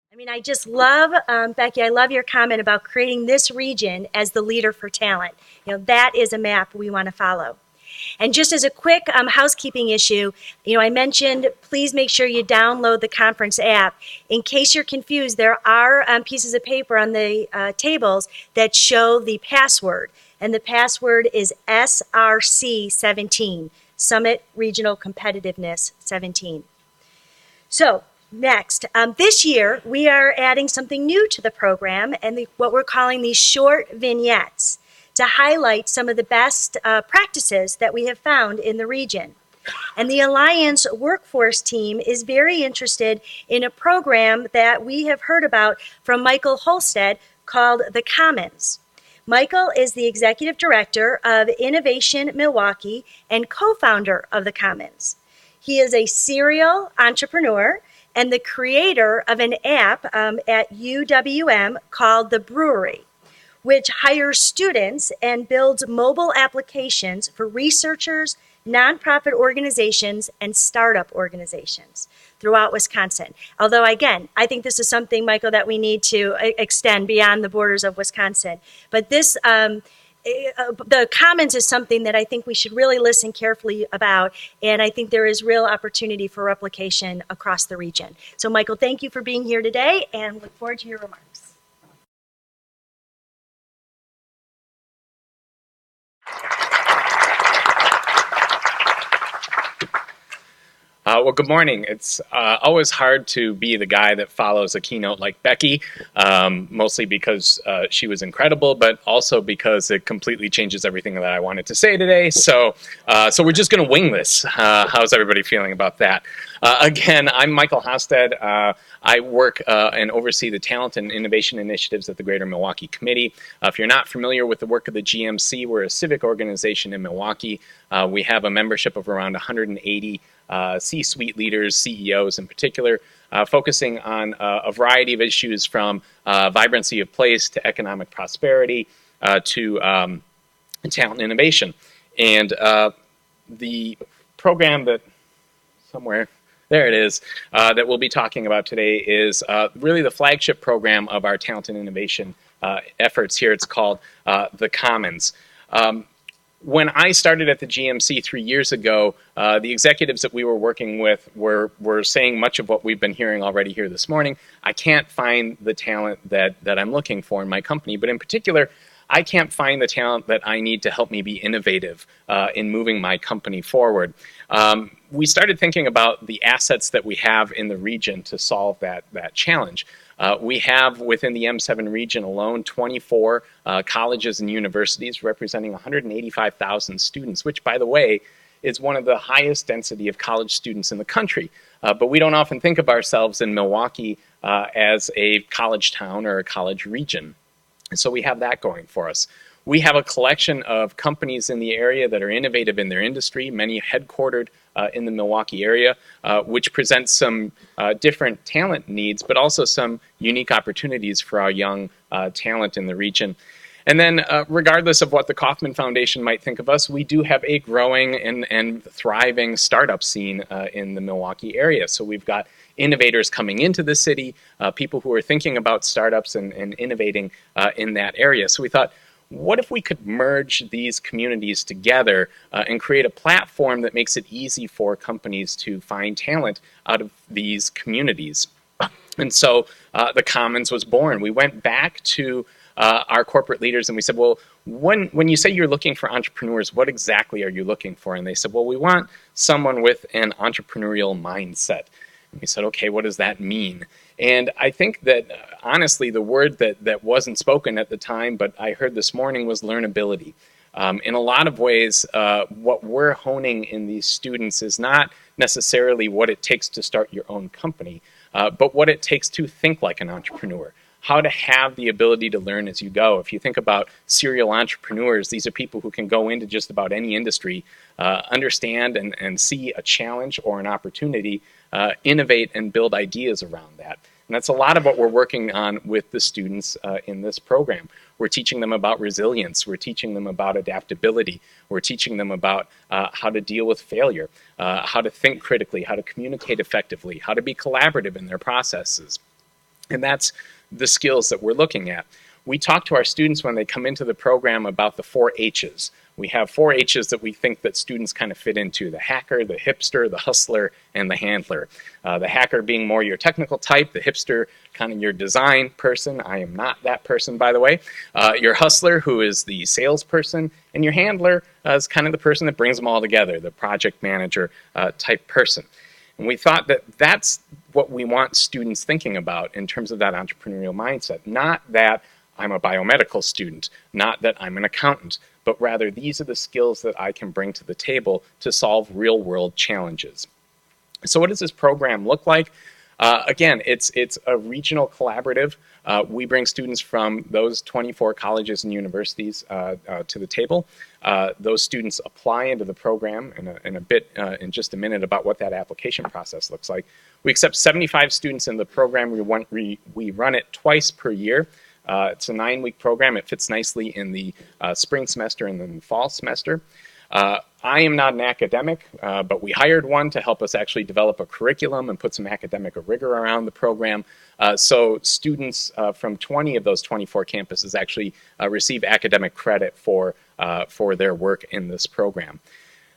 I mean, I just love, Becky, I love your comment about creating this region as the leader for talent. That is a map we want to follow. And just as a quick housekeeping issue, I mentioned please make sure you download the conference app. In case you're confused, there are pieces of paper on the tables that show the password. And the password is SRC17, Summit Regional Competitiveness 17. So, next, this year we are adding something new to the program and what we're calling these short vignettes to highlight some of the best practices that we have found in the region. And the Alliance Workforce Team is very interested in a program that we have heard about from Michael Holstead called The Commons. Michael is the Executive Director of Innovation Milwaukee and co-founder of The Commons. He is a serial entrepreneur and the creator of an app at UWM called The Brewery, which hires students and builds mobile applications for researchers, nonprofit organizations, and startup organizations throughout Wisconsin. Although, again, I think this is something, Michael, that we need to extend beyond the borders of Wisconsin. But this, the Commons is something that I think we should really listen carefully about, and I think there is real opportunity for replication across the region. So, Michael, thank you for being here today, and look forward to your remarks. Well, good morning. It's always hard to be the guy that follows a keynote like Becky, mostly because she was incredible, but also because it completely changes everything that I wanted to say today. So we're just going to wing this. How's everybody feeling about that? Again, I'm Michael Hosted. I work and oversee the talent and innovation initiatives at the Greater Milwaukee Committee. If you're not familiar with the work of the GMC, we're a civic organization in Milwaukee. We have a membership of around 180 C-suite leaders, CEOs in particular, focusing on a variety of issues from vibrancy of place to economic prosperity to talent and innovation. And the program that somewhere, there it is, that we'll be talking about today is really the flagship program of our talent and innovation efforts here. It's called The Commons. When I started at the GMC 3 years ago, the executives that we were working with were saying much of what we've been hearing already here this morning. I can't find the talent that I'm looking for in my company, but in particular, I can't find the talent that I need to help me be innovative in moving my company forward. We started thinking about the assets that we have in the region to solve that challenge. We have within the M7 region alone 24 colleges and universities representing 185,000 students, which, by the way, is one of the highest density of college students in the country. But we don't often think of ourselves in Milwaukee as a college town or a college region. And so we have that going for us. We have a collection of companies in the area that are innovative in their industry, many headquartered in the Milwaukee area, which presents some different talent needs, but also some unique opportunities for our young talent in the region. And then regardless of what the Kauffman Foundation might think of us, we do have a growing and thriving startup scene in the Milwaukee area. So we've got innovators coming into the city, people who are thinking about startups and innovating in that area. So we thought, what if we could merge these communities together and create a platform that makes it easy for companies to find talent out of these communities? And so the Commons was born. We went back to our corporate leaders and we said, well, when you say you're looking for entrepreneurs, what exactly are you looking for? And they said, well, we want someone with an entrepreneurial mindset. And we said, okay, what does that mean? And I think that, honestly, the word that wasn't spoken at the time, but I heard this morning, was learnability. In a lot of ways, what we're honing in these students is not necessarily what it takes to start your own company, but what it takes to think like an entrepreneur. How to have the ability to learn as you go. If you think about serial entrepreneurs, these are people who can go into just about any industry, understand and see a challenge or an opportunity, innovate and build ideas around that. And that's a lot of what we're working on with the students in this program. We're teaching them about resilience. We're teaching them about adaptability. We're teaching them about how to deal with failure, how to think critically, how to communicate effectively, how to be collaborative in their processes. And that's the skills that we're looking at. We talk to our students when they come into the program about the 4 H's. We have 4 H's that we think that students kind of fit into: the hacker, the hipster, the hustler, and the handler. The hacker being more your technical type, the hipster kind of your design person. I am not that person, by the way. Your hustler, who is the salesperson, and your handler is kind of the person that brings them all together, the project manager type person. And we thought that that's what we want students thinking about in terms of that entrepreneurial mindset. Not that I'm a biomedical student, not that I'm an accountant, but rather these are the skills that I can bring to the table to solve real world challenges. So what does this program look like? Again, it's a regional collaborative. We bring students from those 24 colleges and universities to the table. Those students apply into the program in just a minute about what that application process looks like. We accept 75 students in the program. We run it twice per year. It's a 9-week program. It fits nicely in the spring semester and then the fall semester. I am not an academic, but we hired one to help us actually develop a curriculum and put some academic rigor around the program. So students from 20 of those 24 campuses actually receive academic credit for their work in this program.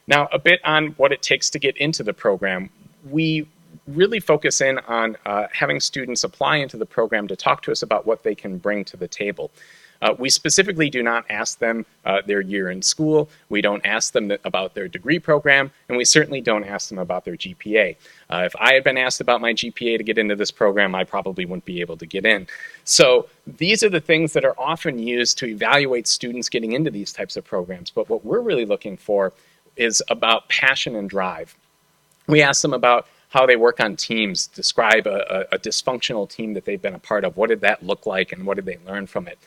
Now, a bit on what it takes to get into the program. We really focus in on having students apply into the program to talk to us about what they can bring to the table. We specifically do not ask them their year in school. We don't ask them about their degree program, and we certainly don't ask them about their GPA. If I had been asked about my GPA to get into this program, I probably wouldn't be able to get in. So these are the things that are often used to evaluate students getting into these types of programs. But what we're really looking for is about passion and drive. We ask them about how they work on teams, describe a dysfunctional team that they've been a part of. What did that look like, and what did they learn from it?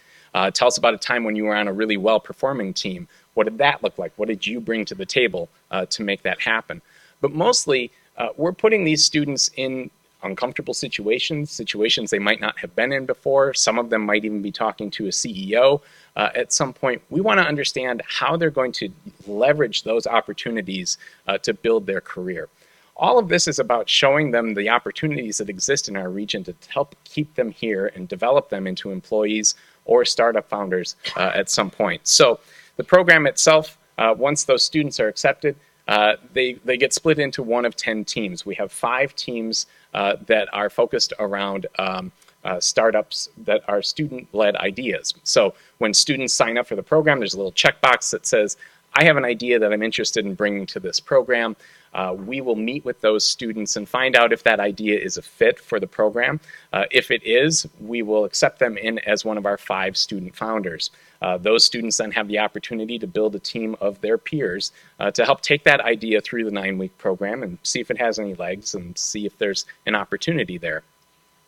Tell us about a time when you were on a really well-performing team. What did that look like? What did you bring to the table to make that happen? But mostly, we're putting these students in uncomfortable situations they might not have been in before. Some of them might even be talking to a CEO at some point. We want to understand how they're going to leverage those opportunities to build their career. All of this is about showing them the opportunities that exist in our region to help keep them here and develop them into employees or startup founders at some point. So the program itself, once those students are accepted, they get split into one of 10 teams. We have 5 teams that are focused around startups that are student-led ideas. So when students sign up for the program, there's a little checkbox that says, I have an idea that I'm interested in bringing to this program. We will meet with those students and find out if that idea is a fit for the program. If it is, we will accept them in as one of our 5 student founders. Those students then have the opportunity to build a team of their peers to help take that idea through the 9-week program and see if it has any legs and see if there's an opportunity there.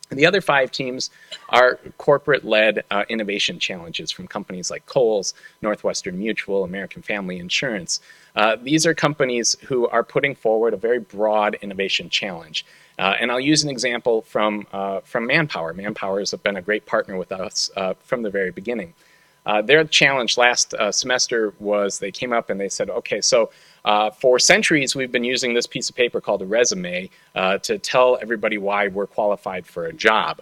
And the other 5 teams are corporate-led innovation challenges from companies like Kohl's, Northwestern Mutual, American Family Insurance. These are companies who are putting forward a very broad innovation challenge. And I'll use an example from Manpower. Manpower has been a great partner with us from the very beginning. Their challenge last semester was they came up and they said, okay, so for centuries we've been using this piece of paper called a resume to tell everybody why we're qualified for a job.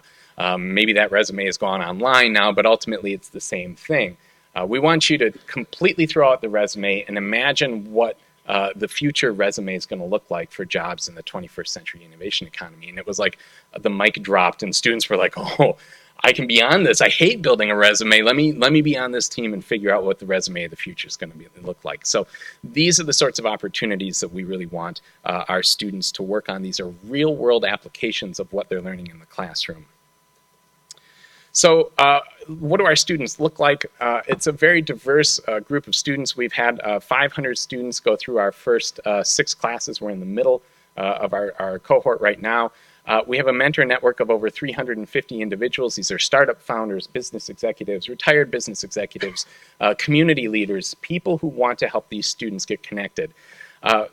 Maybe that resume has gone online now, but ultimately it's the same thing. We want you to completely throw out the resume and imagine what the future resume is going to look like for jobs in the 21st century innovation economy. And it was like the mic dropped and students were like, oh, I can be on this. I hate building a resume. Let me be on this team and figure out what the resume of the future is going to look like. So these are the sorts of opportunities that we really want our students to work on. These are real world applications of what they're learning in the classroom. So what do our students look like? It's a very diverse group of students. We've had 500 students go through our first 6 classes. We're in the middle of our cohort right now. We have a mentor network of over 350 individuals. These are startup founders, business executives, retired business executives, community leaders, people who want to help these students get connected.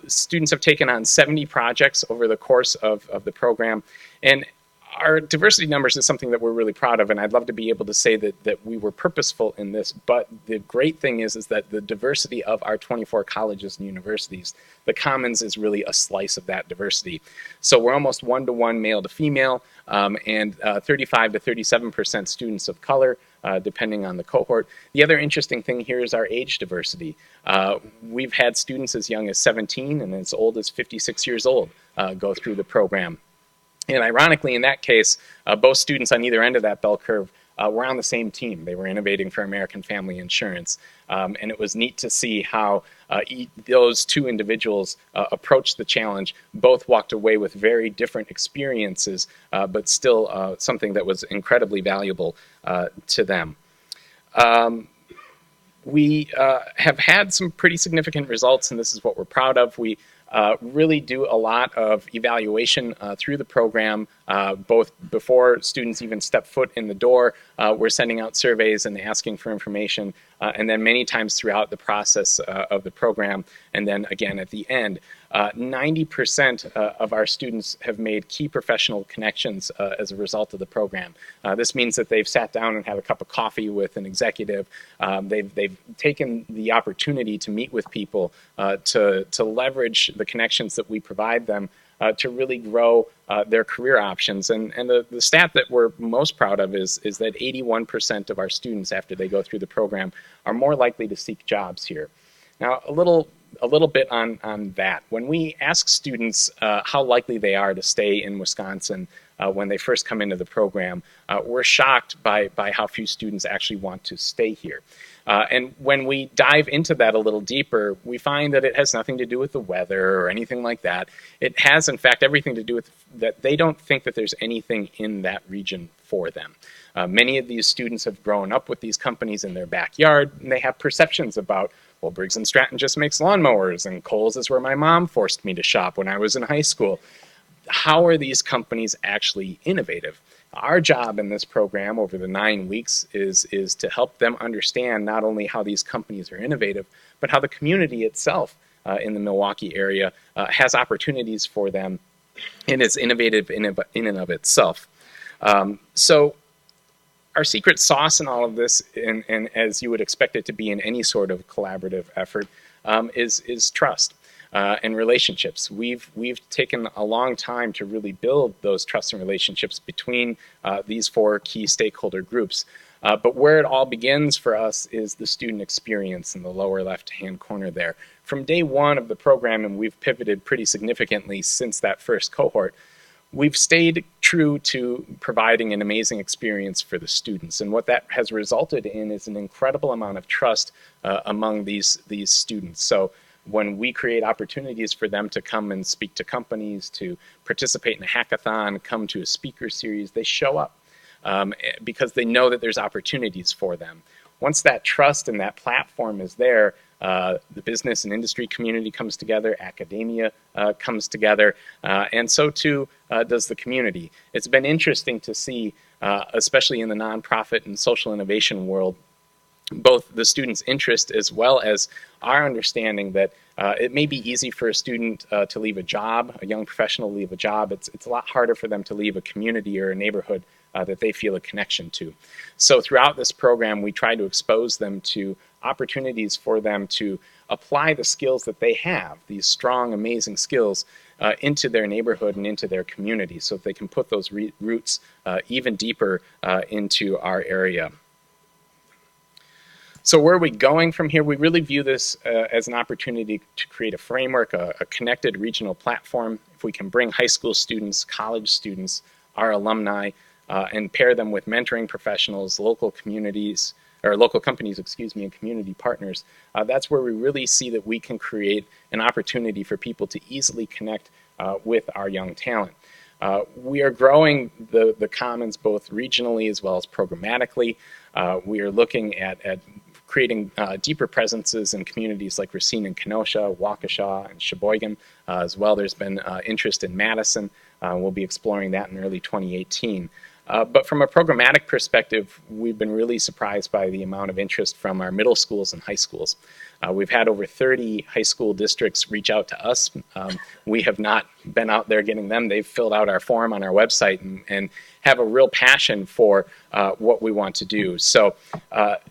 Students have taken on 70 projects over the course of the program. And our diversity numbers is something that we're really proud of, and I'd love to be able to say that we were purposeful in this. But the great thing is that the diversity of our 24 colleges and universities, the Commons is really a slice of that diversity. So we're almost 1-to-1 male to female, and 35 to 37% students of color, depending on the cohort. The other interesting thing here is our age diversity. We've had students as young as 17 and as old as 56 years old go through the program. And ironically, in that case, both students on either end of that bell curve were on the same team. They were innovating for American Family Insurance. And it was neat to see how those two individuals approached the challenge. Both walked away with very different experiences, but still something that was incredibly valuable to them. We have had some pretty significant results, and this is what we're proud of. We really do a lot of evaluation through the program, both before students even step foot in the door. We're sending out surveys and asking for information, and then many times throughout the process of the program, and then again at the end. 90% of our students have made key professional connections as a result of the program. This means that they've sat down and had a cup of coffee with an executive. They've taken the opportunity to meet with people, to leverage the connections that we provide them to really grow their career options. And the stat that we're most proud of is that 81% of our students, after they go through the program, are more likely to seek jobs here. Now, a little bit on that. When we ask students how likely they are to stay in Wisconsin when they first come into the program, we're shocked by how few students actually want to stay here. And when we dive into that a little deeper, we find that it has nothing to do with the weather or anything like that. It has, in fact, everything to do with that they don't think that there's anything in that region for them. Many of these students have grown up with these companies in their backyard, and they have perceptions about, well, Briggs & Stratton just makes lawnmowers, and Kohl's is where my mom forced me to shop when I was in high school. How are these companies actually innovative? Our job in this program over the 9 weeks is to help them understand not only how these companies are innovative, but how the community itself in the Milwaukee area has opportunities for them and is innovative in and of itself. So our secret sauce in all of this, and as you would expect it to be in any sort of collaborative effort, is trust. And relationships. We've taken a long time to really build those trust and relationships between these four key stakeholder groups. But where it all begins for us is the student experience in the lower left-hand corner there. From day one of the program, and we've pivoted pretty significantly since that first cohort, we've stayed true to providing an amazing experience for the students. And what that has resulted in is an incredible amount of trust among these students. So when we create opportunities for them to come and speak to companies, to participate in a hackathon, come to a speaker series, they show up because they know that there's opportunities for them. Once that trust and that platform is there, the business and industry community comes together, academia comes together, and so too does the community. It's been interesting to see, especially in the nonprofit and social innovation world, both the students' interest as well as our understanding that it may be easy for a student to leave a job, a young professional to leave a job. It's a lot harder for them to leave a community or a neighborhood that they feel a connection to. So throughout this program, we try to expose them to opportunities for them to apply the skills that they have, these strong, amazing skills, into their neighborhood and into their community so that they can put those roots even deeper into our area. So where are we going from here? We really view this as an opportunity to create a framework, a connected regional platform. If we can bring high school students, college students, our alumni, and pair them with mentoring professionals, local communities, or local companies, and community partners, that's where we really see that we can create an opportunity for people to easily connect with our young talent. We are growing the Commons both regionally as well as programmatically. We are looking at creating deeper presences in communities like Racine and Kenosha, Waukesha, and Sheboygan as well. There's been interest in Madison. We'll be exploring that in early 2018. But from a programmatic perspective, we've been really surprised by the amount of interest from our middle schools and high schools. We've had over 30 high school districts reach out to us. We have not been out there getting them. They've filled out our form on our website and have a real passion for what we want to do. So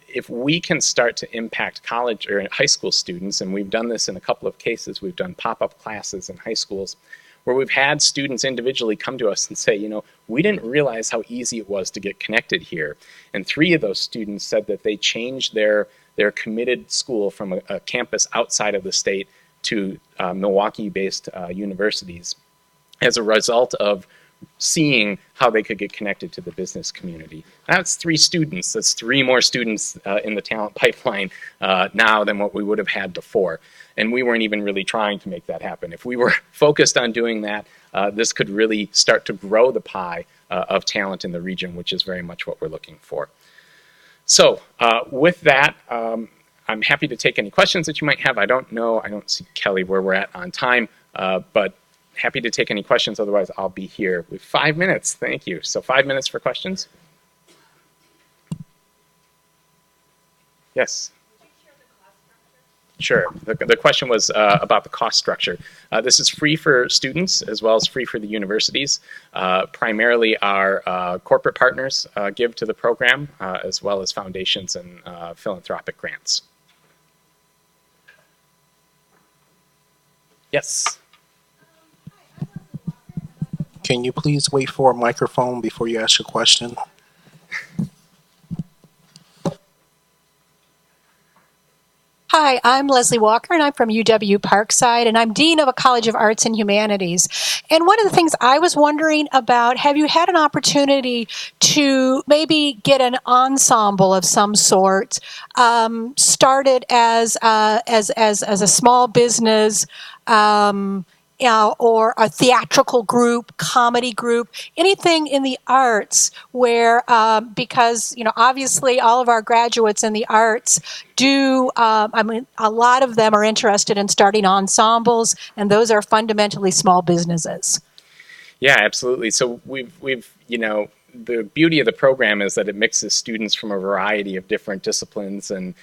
if we can start to impact college or high school students, and we've done this in a couple of cases, we've done pop-up classes in high schools, where we've had students individually come to us and say, you know, we didn't realize how easy it was to get connected here. And 3 of those students said that they changed their committed school from a campus outside of the state to Milwaukee-based universities as a result of seeing how they could get connected to the business community. That's 3 students. That's 3 more students in the talent pipeline now than what we would have had before. And we weren't even really trying to make that happen. If we were focused on doing that, this could really start to grow the pie of talent in the region, which is very much what we're looking for. So with that, I'm happy to take any questions that you might have. I don't see, Kelly, where we're at on time, but happy to take any questions. Otherwise, I'll be here with 5 minutes. Thank you. So 5 minutes for questions. Yes. Sure. The question was about the cost structure. This is free for students as well as free for the universities. Primarily our corporate partners give to the program as well as foundations and philanthropic grants. Yes. Can you please wait for a microphone before you ask your question? Hi, I'm Leslie Walker, and I'm from UW Parkside, and I'm Dean of a College of Arts and Humanities. And one of the things I was wondering about, have you had an opportunity to maybe get an ensemble of some sort, started as a small business, or a theatrical group, comedy group, anything in the arts where, because, you know, obviously all of our graduates in the arts do, a lot of them are interested in starting ensembles, and those are fundamentally small businesses. Yeah, absolutely. So we've you know, the beauty of the program is that it mixes students from a variety of different disciplines and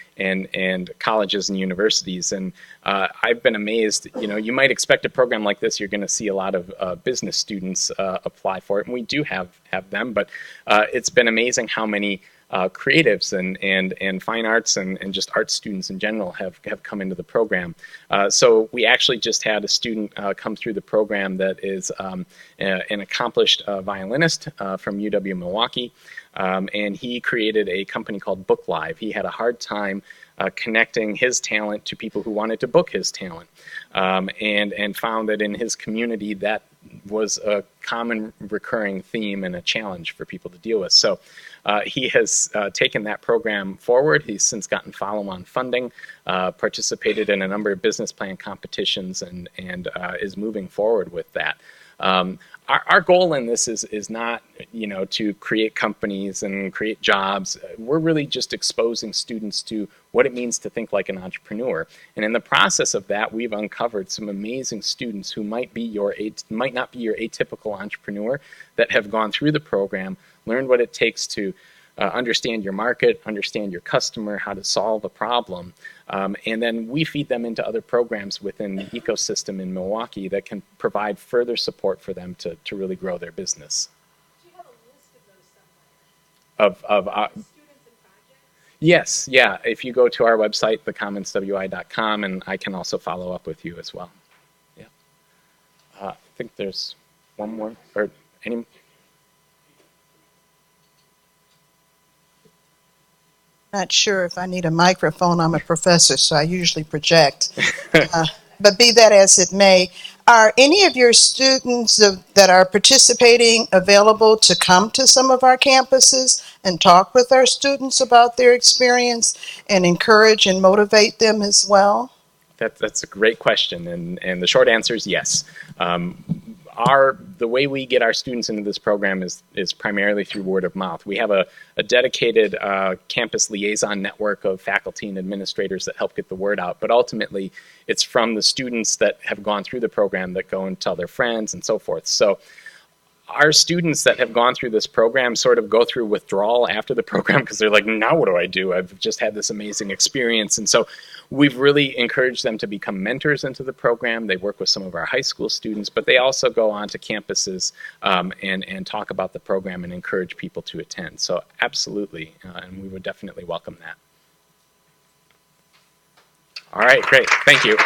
colleges and universities. And I've been amazed, you know, you might expect a program like this, you're going to see a lot of business students apply for it. And we do have them, but it's been amazing how many creatives and fine arts and just art students in general have come into the program. So we actually just had a student come through the program that is an accomplished violinist from UW Milwaukee, and he created a company called Book Live. He had a hard time connecting his talent to people who wanted to book his talent, and found that in his community that was a common recurring theme and a challenge for people to deal with. So he has taken that program forward. He's since gotten follow-on funding, participated in a number of business plan competitions, and is moving forward with that. Our goal in this is not, you know, to create companies and create jobs. We're really just exposing students to what it means to think like an entrepreneur. And in the process of that, we've uncovered some amazing students who might not be your atypical entrepreneur that have gone through the program, learned what it takes to understand your market, understand your customer, how to solve a problem. And then we feed them into other programs within the ecosystem in Milwaukee that can provide further support for them to really grow their business. Do you have a list of those somewhere? Of students and projects? Yes, yeah. If you go to our website, thecommonswi.com, and I can also follow up with you as well. Yeah. I think there's one more, or any. Not sure if I need a microphone. I'm a professor, so I usually project. But be that as it may, are any of your students that are participating available to come to some of our campuses and talk with our students about their experience and encourage and motivate them as well? That's a great question, and the short answer is yes. The way we get our students into this program is primarily through word of mouth. We have a dedicated campus liaison network of faculty and administrators that help get the word out, but ultimately it's from the students that have gone through the program that go and tell their friends and so forth. So our students that have gone through this program sort of go through withdrawal after the program because they're like, now what do I do? I've just had this amazing experience. And so we've really encouraged them to become mentors into the program. They work with some of our high school students, but they also go on to campuses and talk about the program and encourage people to attend. So absolutely, and we would definitely welcome that. All right, great. Thank you.